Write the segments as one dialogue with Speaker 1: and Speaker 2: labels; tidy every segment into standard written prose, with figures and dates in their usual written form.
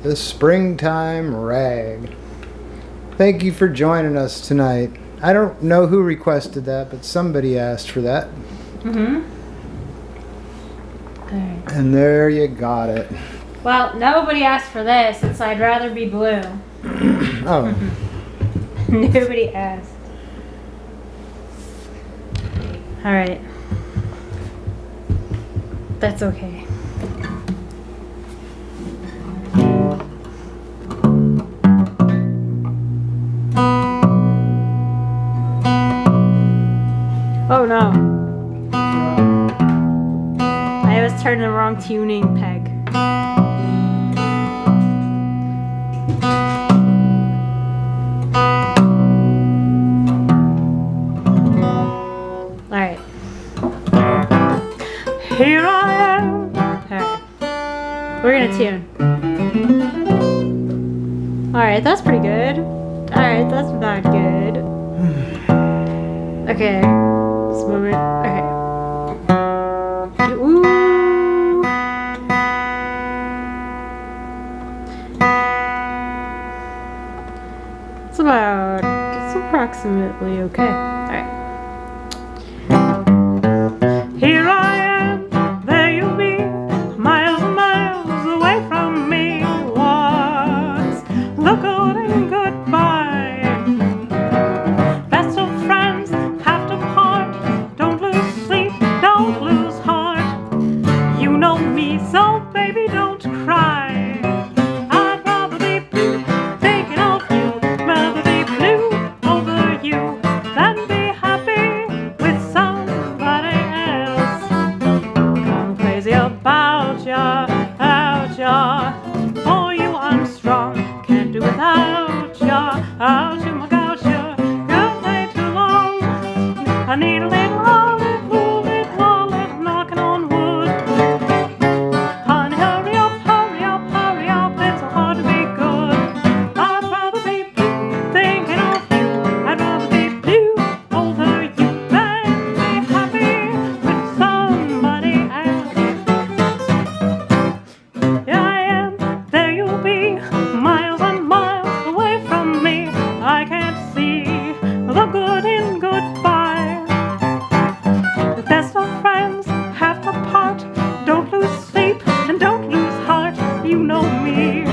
Speaker 1: the springtime rag. Thank you for joining us tonight. I don't know who requested that, but somebody asked for that.
Speaker 2: Mm-hmm. All right.
Speaker 1: And there you got it.
Speaker 2: Well, nobody asked for this. It's I'd rather be blue.
Speaker 1: Oh.
Speaker 2: Nobody asked. All right. That's okay. Oh no. I was turning the wrong tuning peg. Alright. Here I am. Alright. We're gonna tune. Alright, that's pretty good. Alright, that's not good. Okay. This moment. Okay. Ooh. It's approximately okay. Alright. Here I am, there you'll be, miles and miles away from me. What's the good and goodbye? Best of friends have to part. Don't lose sleep, don't lose heart. You know me, so baby don't cry. I'd rather be blue, thinking of you. Rather be blue over you than be happy with somebody else. I'm crazy about ya, for you I'm strong, can't do without ya, out you my goucha, good way too long. I need a little olive, move it, knocking on wood. Honey, hurry up, it's so hard to be good. I'd rather be blue, thinking of you. I'd rather be blue over you than be happy with somebody else. Here I am, there you'll be, miles and miles away from me. I can't see the good in goodbye. The best of friends have to part. Don't lose sleep and don't lose heart. You know me,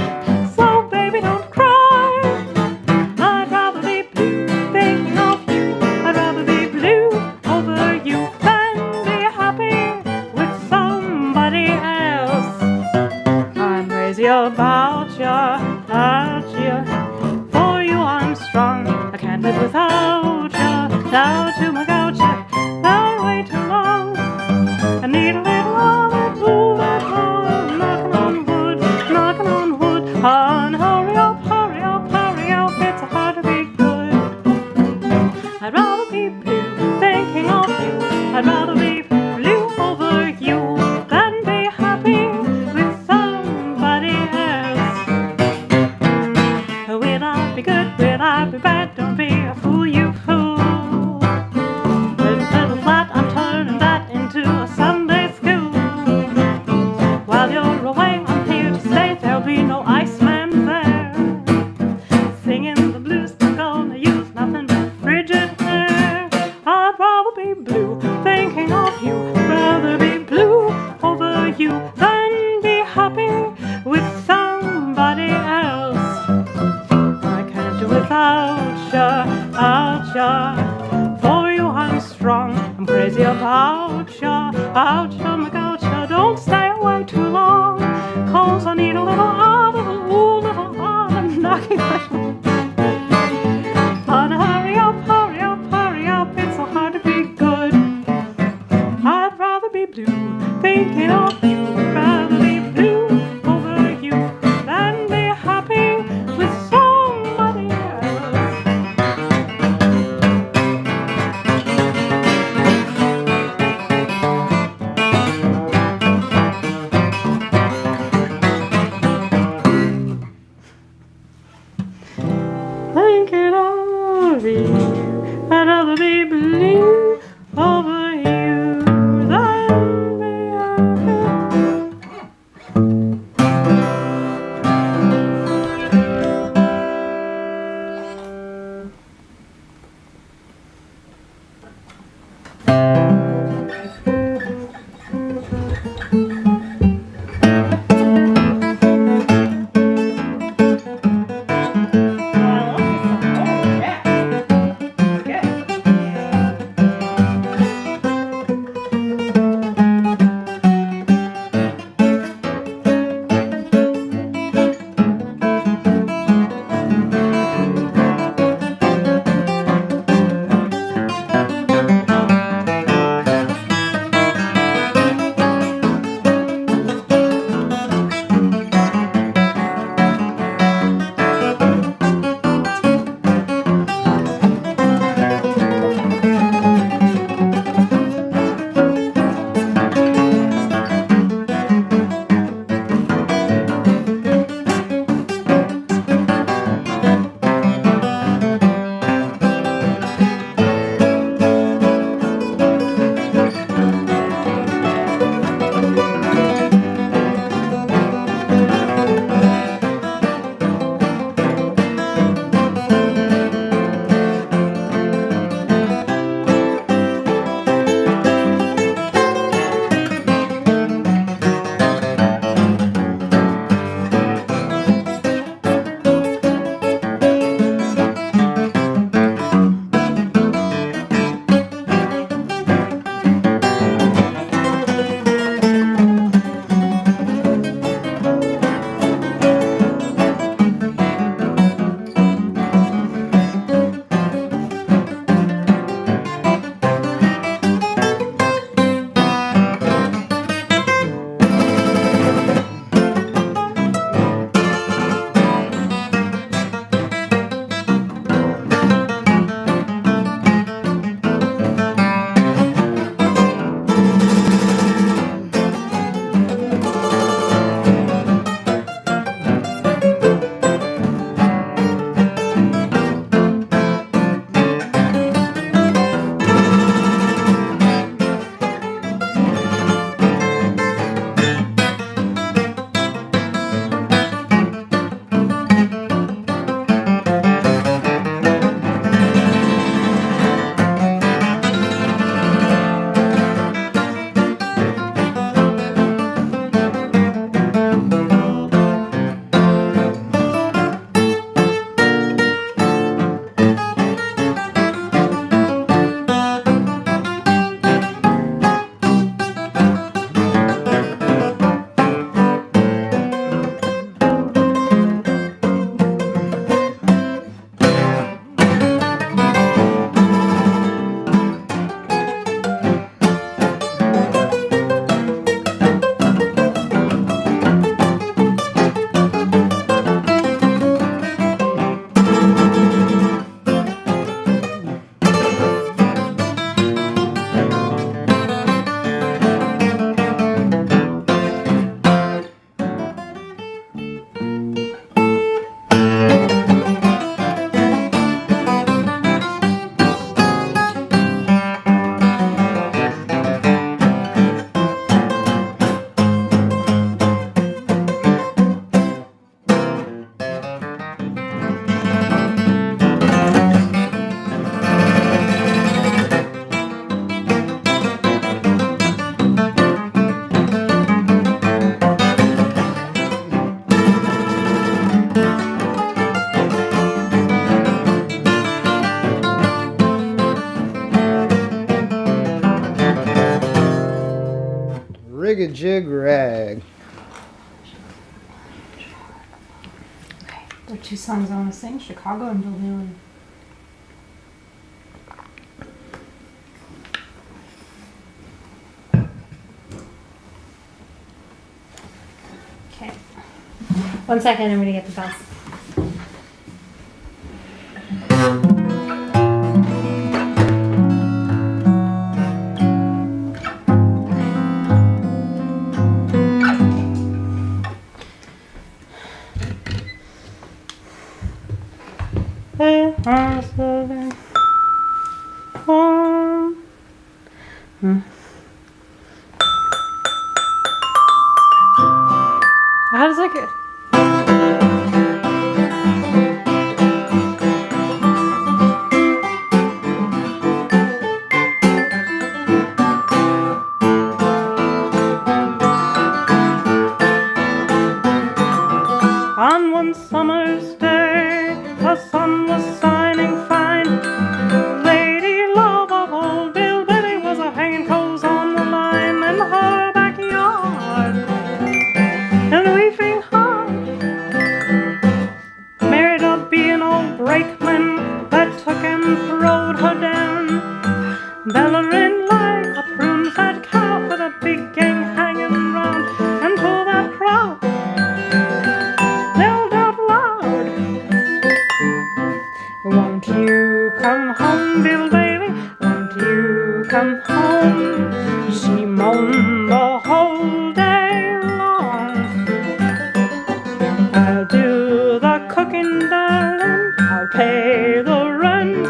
Speaker 2: so baby don't cry. I'd rather be blue, thinking of you. I'd rather be blue over you than be happy with somebody else. I'm crazy about ya, for you I'm strong. I can't live without ya, without you my goucha, not way too long. I need a little olive, move it on, knocking on wood. Hon, hurry up, it's so hard to be good. I'd rather be blue, thinking of you. I'd rather be blue over you than be happy with somebody else. Will I be good? Will I be bad? Don't be a fool, you fool. With a little flat, I'm turning that into a Sunday school. While you're away, I'm here to stay. There'll be no Iceman there. Singing the blues, not gonna use nothing but frigid air. I'd rather be blue, thinking of you. Rather be blue over you than be happy with somebody else. I can't do without ya, for you I'm strong. I'm crazy about ya, my goucha. Don't stay away too long, 'cause I need a little olive, knocking on. Honey, hurry up, it's so hard to be good. I'd rather be blue, thinking of you. Rather be blue over you than be happy with somebody else. Thinking of you, I'd rather be blue over you than be happy.
Speaker 1: rig a jig rag.
Speaker 2: Okay, there are two songs I want to sing, Chicago and Bill Haley. Okay. 1 second, I'm going to get the bus. How does that go? On one summer's day, the sun was shining fine. Lady love of old Bill Billy was a hanging clothes on the line in her backyard. And weeping hard, married up being old brakeman that took and throwed her down. Bellowing like a prune-fed cow with a big gang hanging round until that crowd yelled out loud, won't you come home, Bill Bailey? Won't you come home? She moaned the whole day long. I'll do the cooking, darling. I'll pay the rent.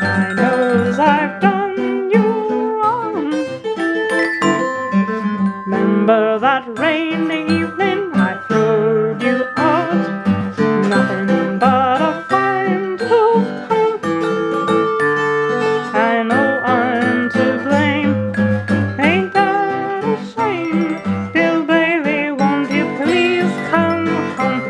Speaker 2: I knows I've done you wrong. Remember that rainy evening I throwed you out? Nothing but a fine tooth comb. I know I'm to blame. Ain't that a shame? Bill Bailey, won't you please come home?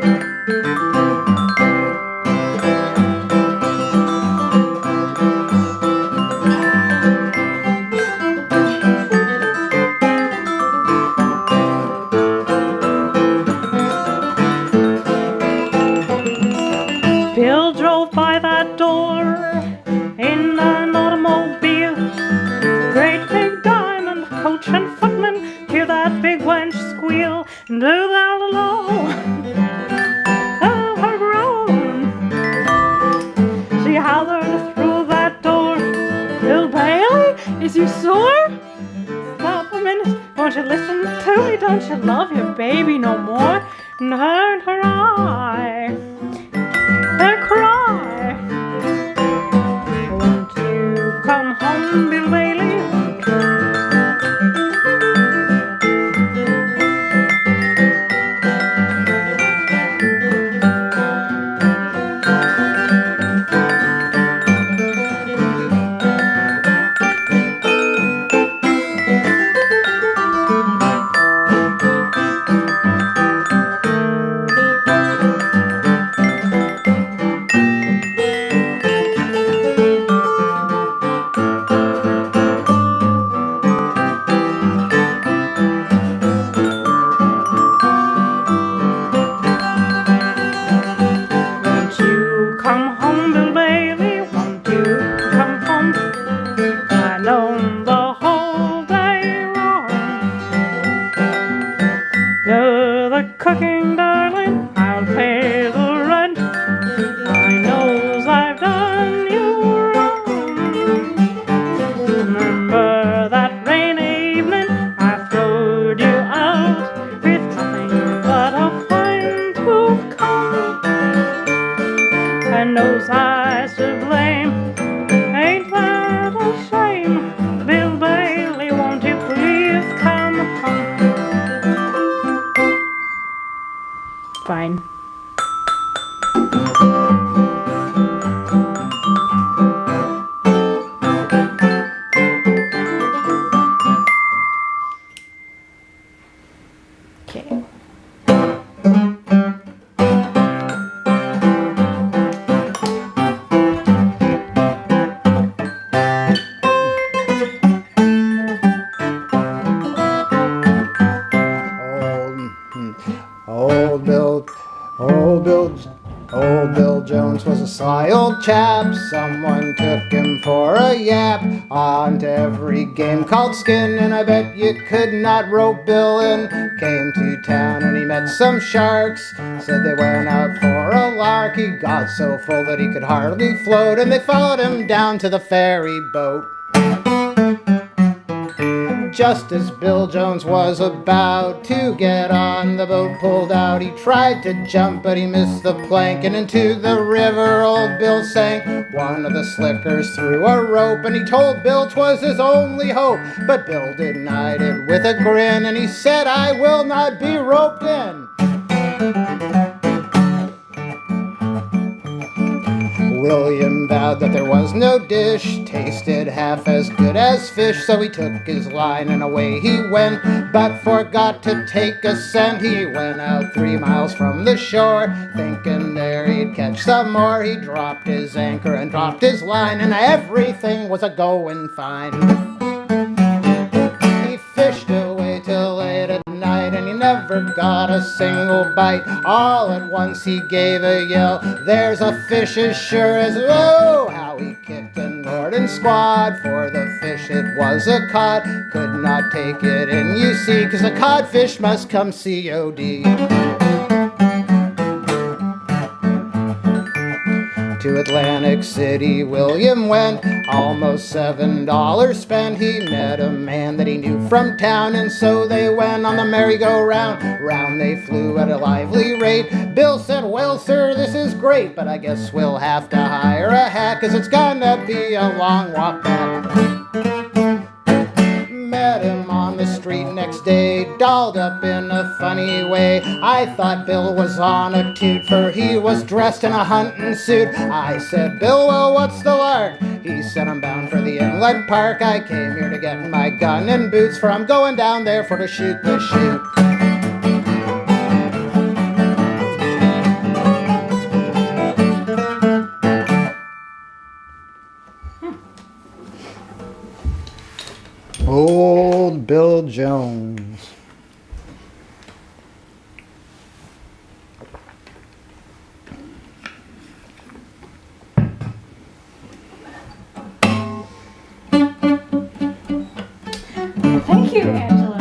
Speaker 2: Bill drove by that door in an automobile. Great big diamond coach and footman, hear that big wench squeal. Do that alone, oh, her groan. She hollered through that door, Bill Bailey, is you sore? Stop a minute, won't you listen to me? Don't you love your baby no more? And heard her eye cry, won't you come home, Bill Bailey? Won't you come home, Bill Bailey? Won't you come home? I know the whole day long. Do the cooking, darling. I'll pay the rent. I knows I've done you wrong. Remember that rainy evening I throwed you out with nothing but a fine tooth comb. I knows I's to blame. Ain't that a shame?
Speaker 1: Jones was a sly old chap. Someone took him for a yap on to every game called skin, and I bet you could not rope Bill in. Came to town and he met some sharks. Said they went out for a lark. He got so full that he could hardly float, and they followed him down to the ferry boat. Just as Bill Jones was about to get on, the boat pulled out. He tried to jump, but he missed the plank, and into the river old Bill sank. One of the slickers threw a rope, and he told Bill 'twas his only hope. But Bill denied it with a grin, and he said, "I will not be roped in." William vowed that there was no dish tasted half as good as fish, so he took his line and away he went, but forgot to take a cent. He went out 3 miles from the shore, thinking there he'd catch some more. He dropped his anchor and dropped his line, and everything was a-going fine. He fished away till late at night, and he never got a single bite. All at once he gave a yell, "There's a fish as sure as..." Oh, how he kicked and roared and squawed, for the fish it was a cod. Could not take it in, you see, 'cause a codfish must come COD. To Atlantic City William went, almost $7 spent. He met a man that he knew from town, and so they went on the merry-go-round. Round they flew at a lively rate. Bill said, "Well, sir, this is great, but I guess we'll have to hire a hack, 'cause it's gonna be a long walk back." Met him on the street next day, dolled up in a funny way. I thought Bill was on a toot, for he was dressed in a hunting suit. I said, "Bill, well, what's the lark?" He said, "I'm bound for the Inlet Park. I came here to get my gun and boots, for I'm going down there for to shoot the shoot." Old Bill Jones.
Speaker 2: Thank you, Angela.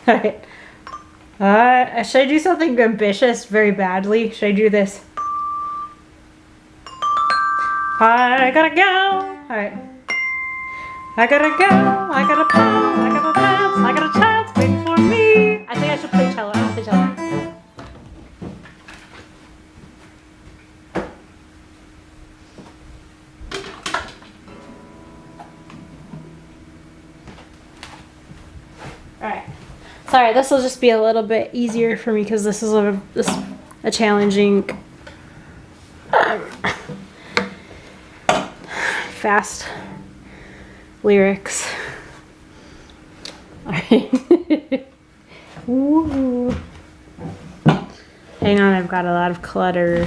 Speaker 2: Alright. Should I do something ambitious very badly? Should I do this? I gotta go. Alright. I gotta go. I gotta pound. I gotta dance. I got a chance waiting for me. I think I should play cello. I'll play cello. Alright. Sorry, this will just be a little bit easier for me because this is a challenging fast lyrics. Alright. Woo. Hang on, I've got a lot of clutter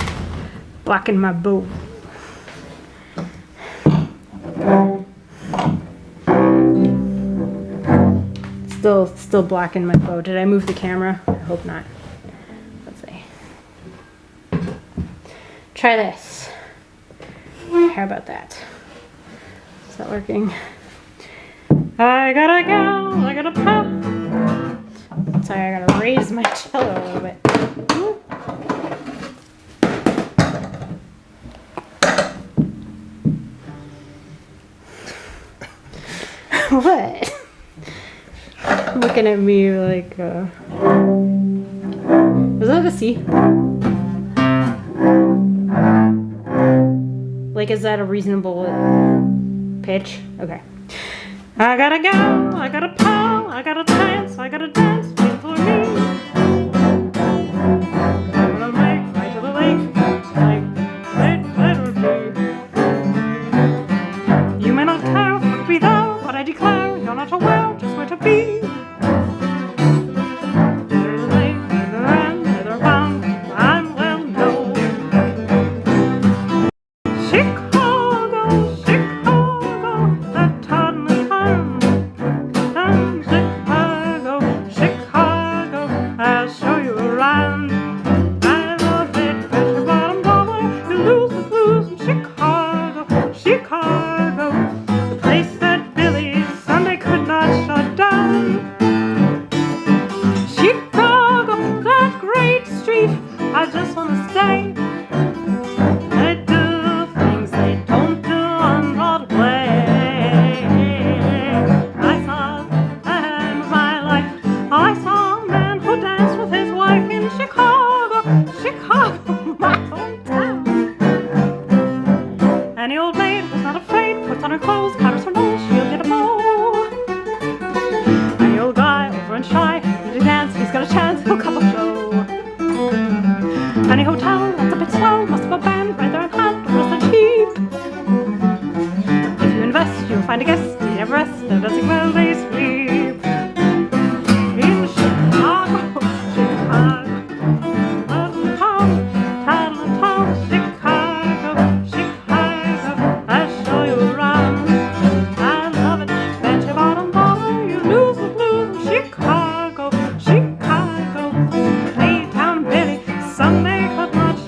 Speaker 2: blocking my boat. Still blocking my bow. Did I move the camera? I hope not. Let's see. Try this. How about that? Is that working? I gotta go. I gotta pop. Sorry, I gotta raise my cello a little bit. What? Looking at me like, was that a C? Like, is that a reasonable pitch? Okay. I gotta go, I gotta pow, I gotta dance, wait for me. I'm gonna make right to the lake, like, you may not care for me though, but I declare you're not a well. I just wanna stay. They do things they don't do on Broadway. I saw the man of my life. I saw a man who danced with his wife in Chicago, my hometown. And the old maid was not afraid, puts on her clothes, covers her nose, she'll get a bow. And the old guy over and shy, did a dance, he's got a chance, he'll couple show. Any hotel that's a bit swell must have a band right there in hand, or else they're cheap. If you invest, you'll find a guest, you never rest, they're dancing while they sleep. In Chicago, Chicago, I show you around. I love it, bet your bottom dollar you lose the blues. Chicago, Playtown Billy, Sunday cut much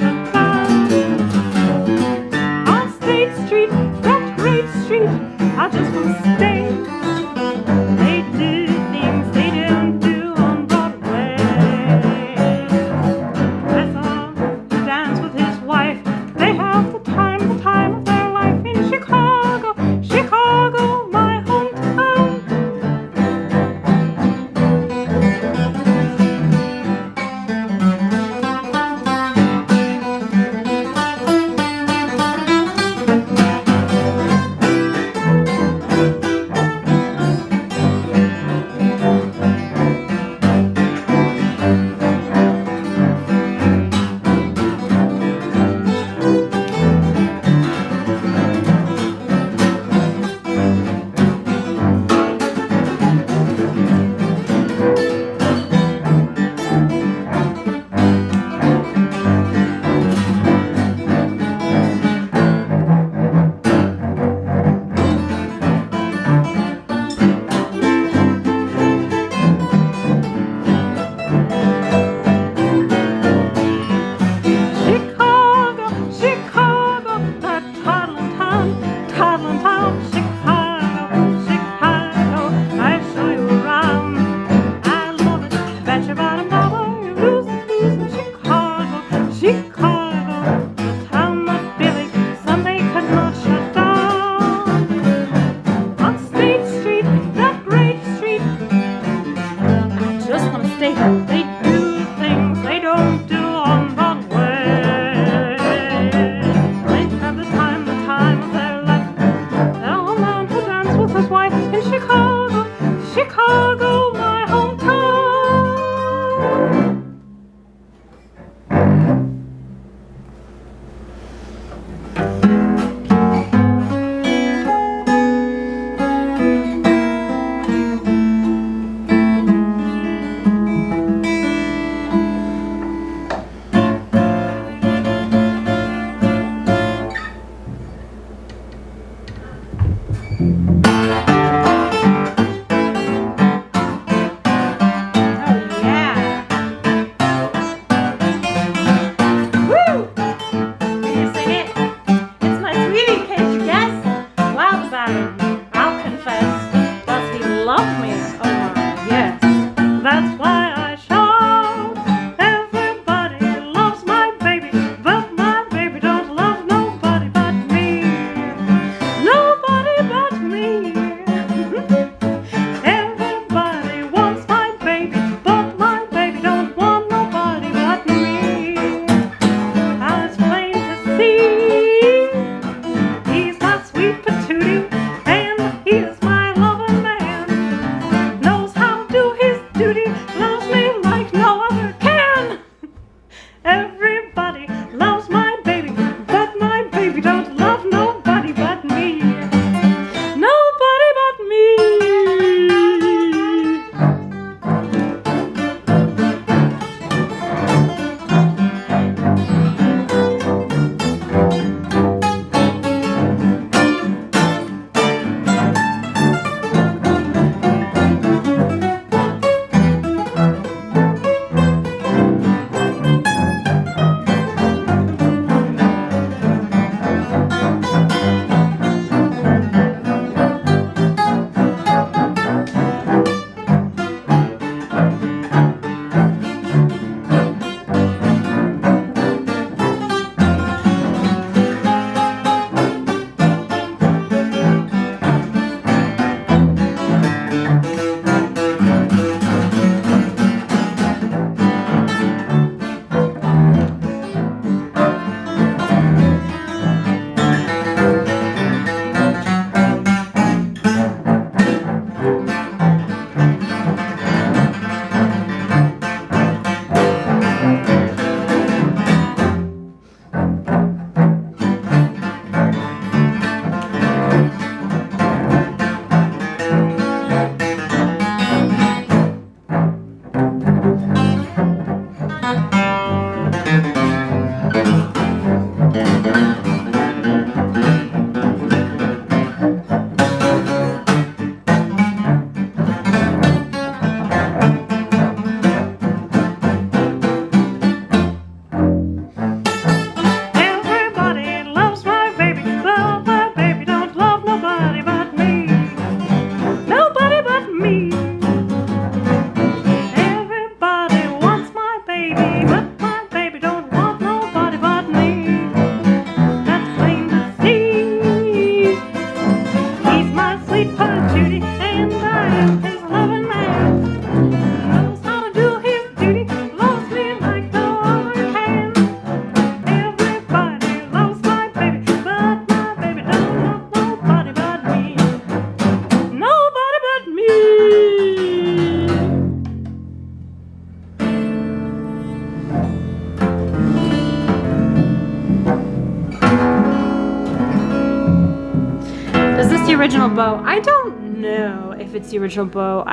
Speaker 2: the original bow. I don't know if it's the original bow.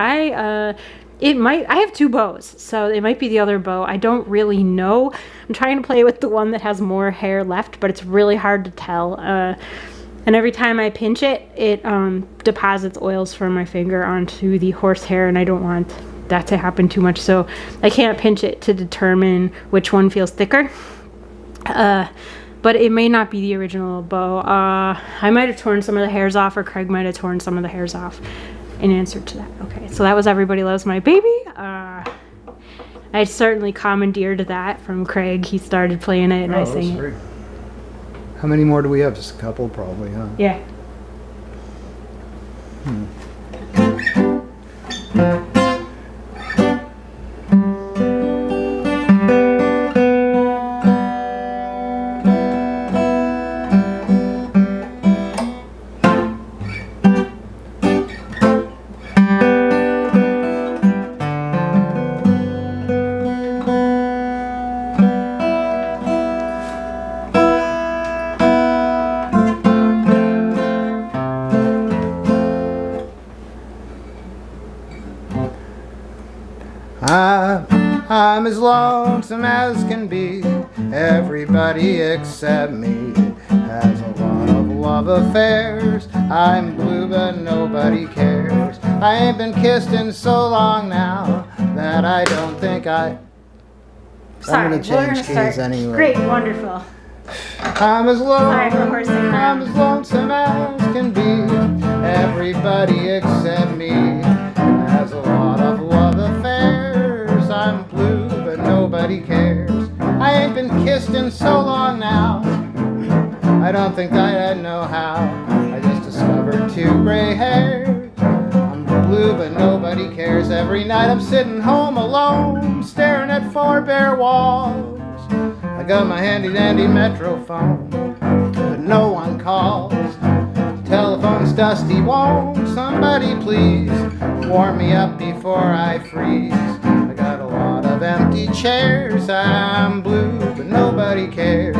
Speaker 2: It might. I have two bows, so it might be the other bow. I don't really know. I'm trying to play with the one that has more hair left, but it's really hard to tell. And every time I pinch it, it deposits oils from my finger onto the horsehair, and I don't want that to happen too much, so I can't pinch it to determine which one feels thicker. But it may not be the original bow. I might have torn some of the hairs off, or Craig might have torn some of the hairs off in answer to that. Okay, so that was Everybody Loves My Baby. I certainly commandeered that from Craig. He started playing it and I sang it.
Speaker 1: How many more do we have? Just a couple probably, huh?
Speaker 2: Yeah.
Speaker 1: I'm as lonesome as can be. Everybody except me has a lot of love affairs. I'm blue but nobody cares. I ain't been kissed in so long now that I don't think I'm gonna change keys anyway.
Speaker 2: Great, wonderful.
Speaker 1: I'm as lonesome as can be. Everybody except me has a lot of love affairs. I'm blue but nobody cares. I ain't been kissed in so long now, I don't think I'd know how. I just discovered 2 gray hairs. I'm blue but nobody cares. Every night I'm sitting home alone, staring at 4 bare walls. I got my handy dandy Metrophone, but no one calls. Telephone's dusty, won't somebody please warm me up before I freeze? I got a lot of empty chairs. I'm blue but nobody cares.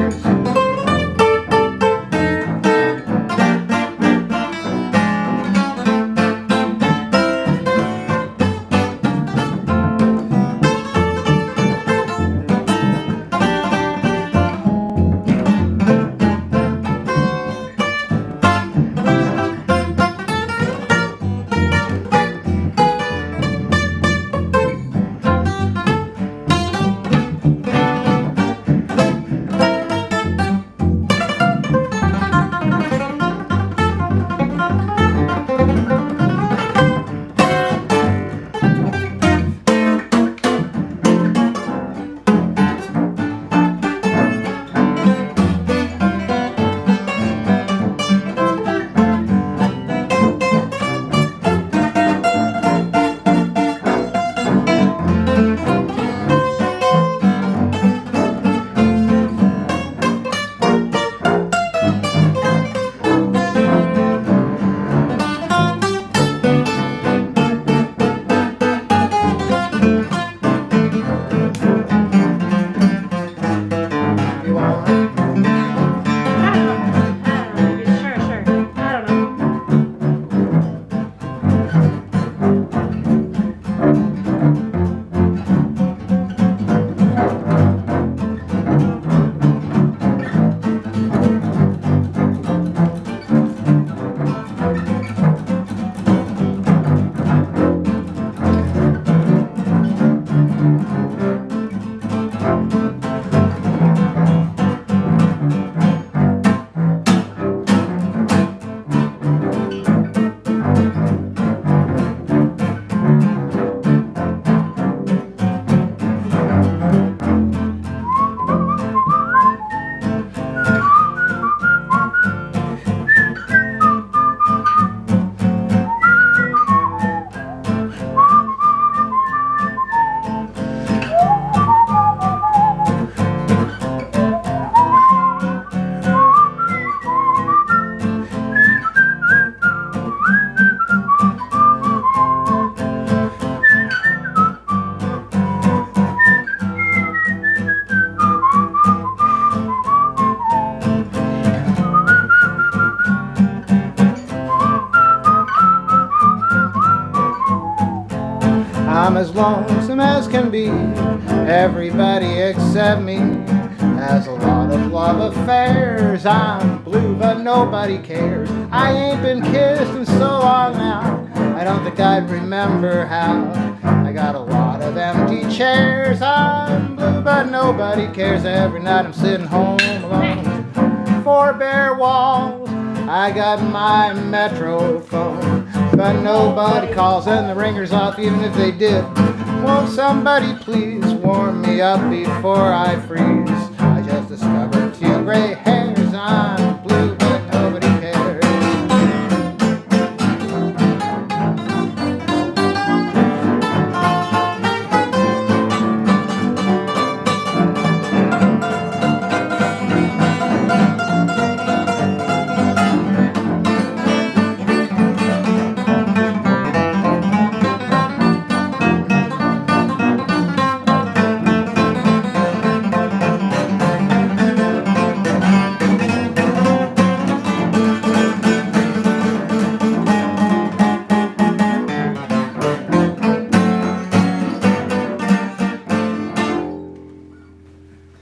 Speaker 1: lonesome as can be. Everybody except me has a lot of love affairs. I'm blue, but nobody cares. I ain't been kissed in so long now, I don't think I'd remember how. I got a lot of empty chairs. I'm blue, but nobody cares. Every night I'm sitting home alone. 4 bare walls, I got my Metrophone, but nobody calls and the ringer's off even if they did. Won't somebody please warm me up before I freeze? I just discovered 2 gray hairs. I'm blue, but nobody cares.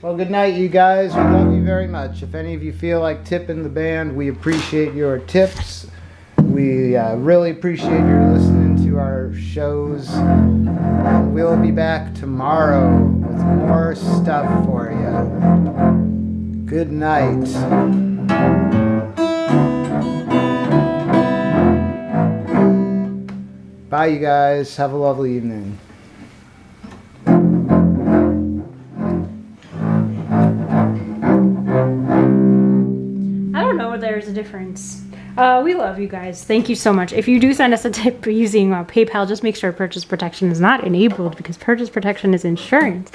Speaker 1: Well, good night, you guys. We love you very much. If any of you feel like tipping the band, we appreciate your tips. We really appreciate your listening to our shows. We'll be back tomorrow with more stuff for you. Good night. Bye, you guys. Have a lovely evening.
Speaker 2: There's a difference. We love you guys. Thank you so much. If you do send us a tip using PayPal, just make sure purchase protection is not enabled, because purchase protection is insurance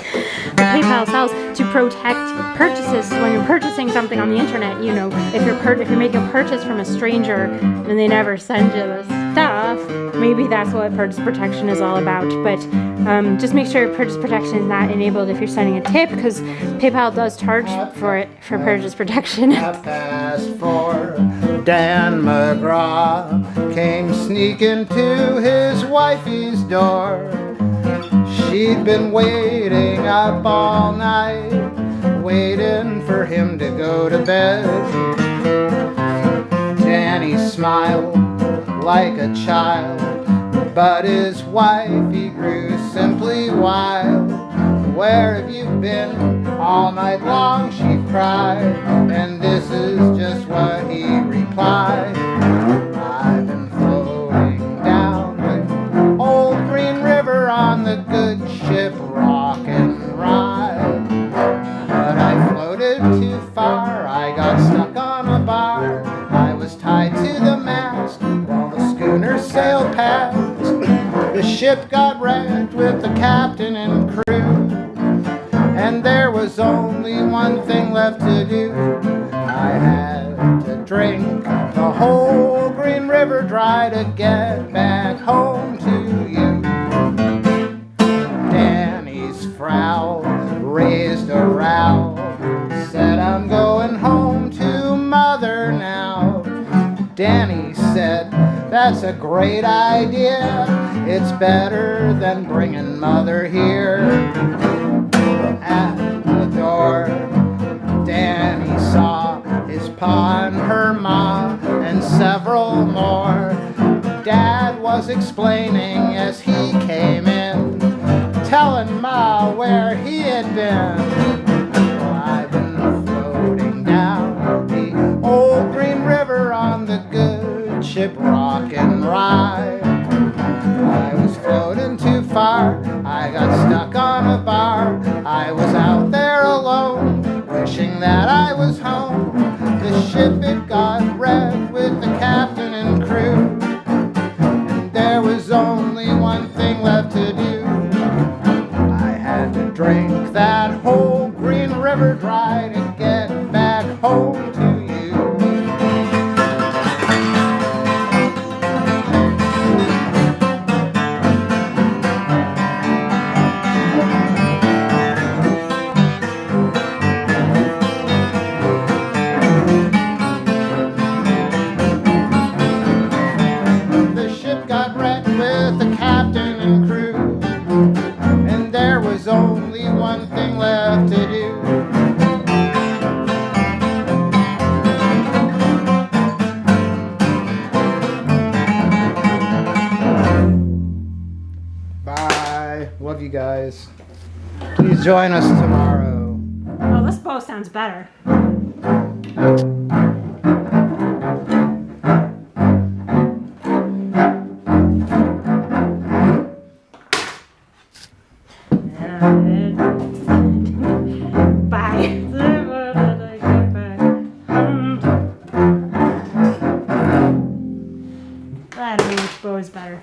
Speaker 2: that PayPal sells to protect purchases. When you're purchasing something on the internet, you know, if you're making a purchase from a stranger and they never send you the stuff, maybe that's what purchase protection is all about. But just make sure purchase protection is not enabled if you're sending a tip, because PayPal does charge for it for purchase protection.
Speaker 1: Half past 4, Dan McGraw came sneaking to his wifey's door. She'd been waiting up all night, waiting for him to go to bed. Danny smiled like a child, but his wifey grew simply wild. Where have you been all night long, she cried, and this is just what he replied. I've been floating down the old Green River on the good ship Rock and Ride. But I floated too far, I got stuck on a bar. I was tied to the mast while the schooner sailed past. The ship got wrecked with the captain and crew, and there was only one thing left to do. I had to drink the whole Green River dry to get back home to you. Danny's Frau raised a row, said I'm going home to mother now. Danny said, that's a great idea, it's better than bringing mother here. At the door, Danny saw his pa and her ma and several more. Dad was explaining as he came in, telling ma where he had been. Well, I've been floating down the old Green River on the good ship Rock and Ride. I was floating too far, I got stuck on a bar. I was out there alone, wishing that I was home. The ship, it got wrecked with the captain and crew, and there was only one thing left to do. I had to drink that whole Green River dry to get back home to you. The ship got wrecked with the captain and crew. have to do. Bye. Love you guys. Please join us tomorrow.
Speaker 2: Oh, this bow sounds better. Bye. I don't know which bow is better.